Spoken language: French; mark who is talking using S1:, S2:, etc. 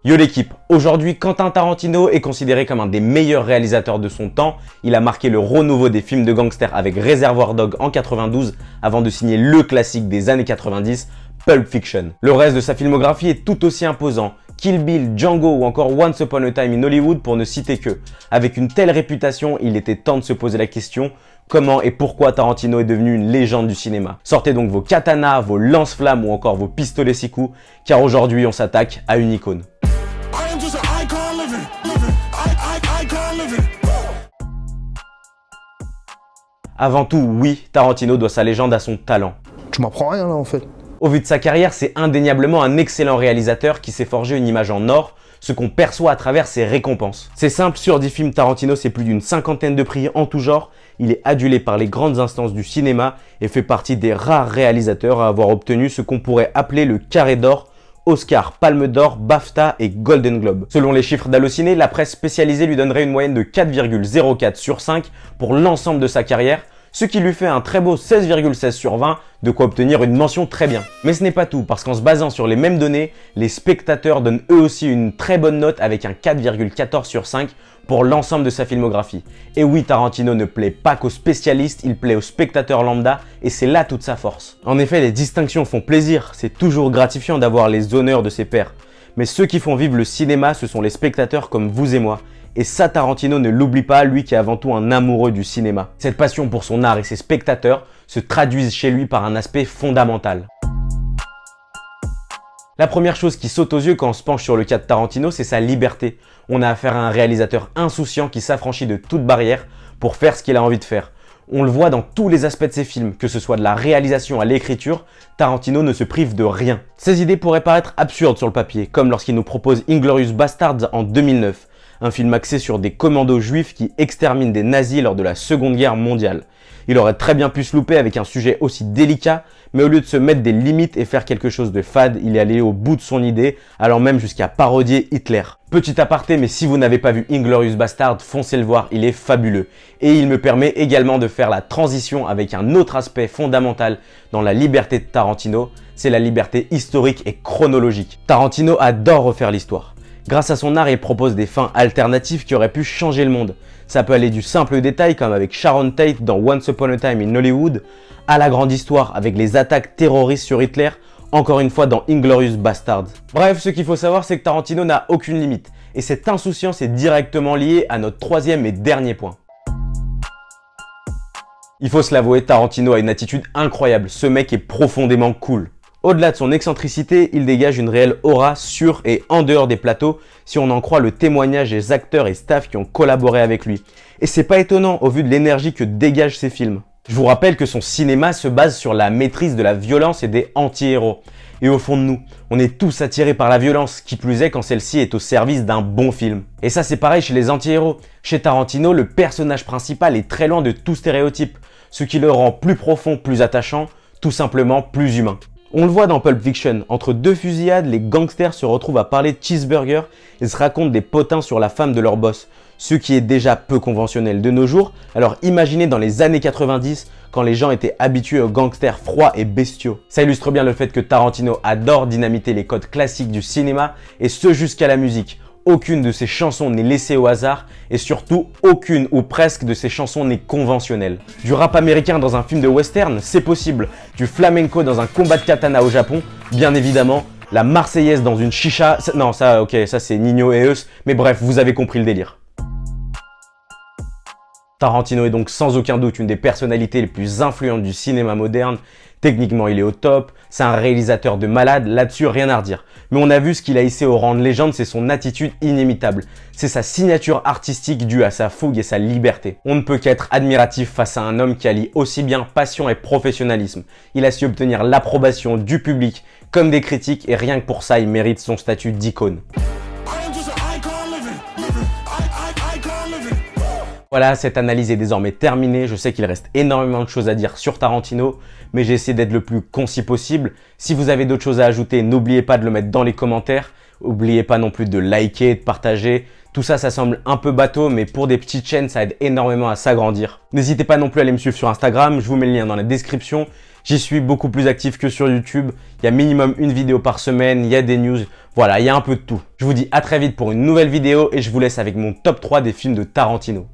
S1: Yo l'équipe, aujourd'hui Quentin Tarantino est considéré comme un des meilleurs réalisateurs de son temps. Il a marqué le renouveau des films de gangsters avec Reservoir Dogs en 92 avant de signer le classique des années 90, Pulp Fiction. Le reste de sa filmographie est tout aussi imposant. Kill Bill, Django ou encore Once Upon a Time in Hollywood pour ne citer que. Avec une telle réputation, il était temps de se poser la question comment et pourquoi Tarantino est devenu une légende du cinéma. Sortez donc vos katanas, vos lance-flammes ou encore vos pistolets 6 coups, car aujourd'hui on s'attaque à une icône. Avant tout, oui, Tarantino doit sa légende à son talent.
S2: Tu m'apprends rien là en fait.
S1: Au vu de sa carrière, c'est indéniablement un excellent réalisateur qui s'est forgé une image en or, ce qu'on perçoit à travers ses récompenses. C'est simple, sur 10 films, Tarantino c'est plus d'une cinquantaine de prix en tout genre, il est adulé par les grandes instances du cinéma et fait partie des rares réalisateurs à avoir obtenu ce qu'on pourrait appeler le carré d'or, Oscar, Palme d'Or, BAFTA et Golden Globe. Selon les chiffres d'Allociné, la presse spécialisée lui donnerait une moyenne de 4,04 sur 5 pour l'ensemble de sa carrière, ce qui lui fait un très beau 16,16 sur 20, de quoi obtenir une mention très bien. Mais ce n'est pas tout, parce qu'en se basant sur les mêmes données, les spectateurs donnent eux aussi une très bonne note avec un 4,14 sur 5 pour l'ensemble de sa filmographie. Et oui, Tarantino ne plaît pas qu'aux spécialistes, il plaît aux spectateurs lambda, et c'est là toute sa force. En effet, les distinctions font plaisir, c'est toujours gratifiant d'avoir les honneurs de ses pairs. Mais ceux qui font vivre le cinéma, ce sont les spectateurs comme vous et moi. Et ça, Tarantino ne l'oublie pas, lui qui est avant tout un amoureux du cinéma. Cette passion pour son art et ses spectateurs se traduisent chez lui par un aspect fondamental. La première chose qui saute aux yeux quand on se penche sur le cas de Tarantino, c'est sa liberté. On a affaire à un réalisateur insouciant qui s'affranchit de toute barrière pour faire ce qu'il a envie de faire. On le voit dans tous les aspects de ses films, que ce soit de la réalisation à l'écriture, Tarantino ne se prive de rien. Ses idées pourraient paraître absurdes sur le papier, comme lorsqu'il nous propose Inglourious Basterds en 2009. Un film axé sur des commandos juifs qui exterminent des nazis lors de la Seconde Guerre mondiale. Il aurait très bien pu se louper avec un sujet aussi délicat, mais au lieu de se mettre des limites et faire quelque chose de fade, il est allé au bout de son idée, allant même jusqu'à parodier Hitler. Petit aparté, mais si vous n'avez pas vu Inglourious Basterds, foncez le voir, il est fabuleux. Et il me permet également de faire la transition avec un autre aspect fondamental dans la liberté de Tarantino, c'est la liberté historique et chronologique. Tarantino adore refaire l'histoire. Grâce à son art, il propose des fins alternatives qui auraient pu changer le monde. Ça peut aller du simple détail comme avec Sharon Tate dans Once Upon a Time in Hollywood, à la grande histoire avec les attaques terroristes sur Hitler, encore une fois dans Inglourious Basterds. Bref, ce qu'il faut savoir, c'est que Tarantino n'a aucune limite. Et cette insouciance est directement liée à notre troisième et dernier point. Il faut se l'avouer, Tarantino a une attitude incroyable. Ce mec est profondément cool. Au-delà de son excentricité, il dégage une réelle aura sur et en dehors des plateaux, si on en croit le témoignage des acteurs et staff qui ont collaboré avec lui. Et c'est pas étonnant au vu de l'énergie que dégagent ses films. Je vous rappelle que son cinéma se base sur la maîtrise de la violence et des anti-héros. Et au fond de nous, on est tous attirés par la violence, qui plus est quand celle-ci est au service d'un bon film. Et ça c'est pareil chez les anti-héros. Chez Tarantino, le personnage principal est très loin de tout stéréotype, ce qui le rend plus profond, plus attachant, tout simplement plus humain. On le voit dans Pulp Fiction, entre deux fusillades, les gangsters se retrouvent à parler de cheeseburger et se racontent des potins sur la femme de leur boss, ce qui est déjà peu conventionnel de nos jours, alors imaginez dans les années 90 quand les gens étaient habitués aux gangsters froids et bestiaux. Ça illustre bien le fait que Tarantino adore dynamiter les codes classiques du cinéma et ce jusqu'à la musique. Aucune de ses chansons n'est laissée au hasard et surtout aucune ou presque de ses chansons n'est conventionnelle. Du rap américain dans un film de western, c'est possible. Du flamenco dans un combat de katana au Japon, bien évidemment. La Marseillaise dans une chicha, non ça ok, ça c'est Nino et Eus, mais bref, vous avez compris le délire. Tarantino est donc sans aucun doute une des personnalités les plus influentes du cinéma moderne. Techniquement, il est au top, c'est un réalisateur de malade, là-dessus rien à redire. Mais on a vu ce qu'il a hissé au rang de légende, c'est son attitude inimitable. C'est sa signature artistique due à sa fougue et sa liberté. On ne peut qu'être admiratif face à un homme qui allie aussi bien passion et professionnalisme. Il a su obtenir l'approbation du public comme des critiques et rien que pour ça, il mérite son statut d'icône. Voilà, cette analyse est désormais terminée. Je sais qu'il reste énormément de choses à dire sur Tarantino, mais j'ai essayé d'être le plus concis possible. Si vous avez d'autres choses à ajouter, n'oubliez pas de le mettre dans les commentaires. N'oubliez pas non plus de liker, de partager. Tout ça, ça semble un peu bateau, mais pour des petites chaînes, ça aide énormément à s'agrandir. N'hésitez pas non plus à aller me suivre sur Instagram, je vous mets le lien dans la description. J'y suis beaucoup plus actif que sur YouTube. Il y a minimum une vidéo par semaine, il y a des news. Voilà, il y a un peu de tout. Je vous dis à très vite pour une nouvelle vidéo et je vous laisse avec mon top 3 des films de Tarantino.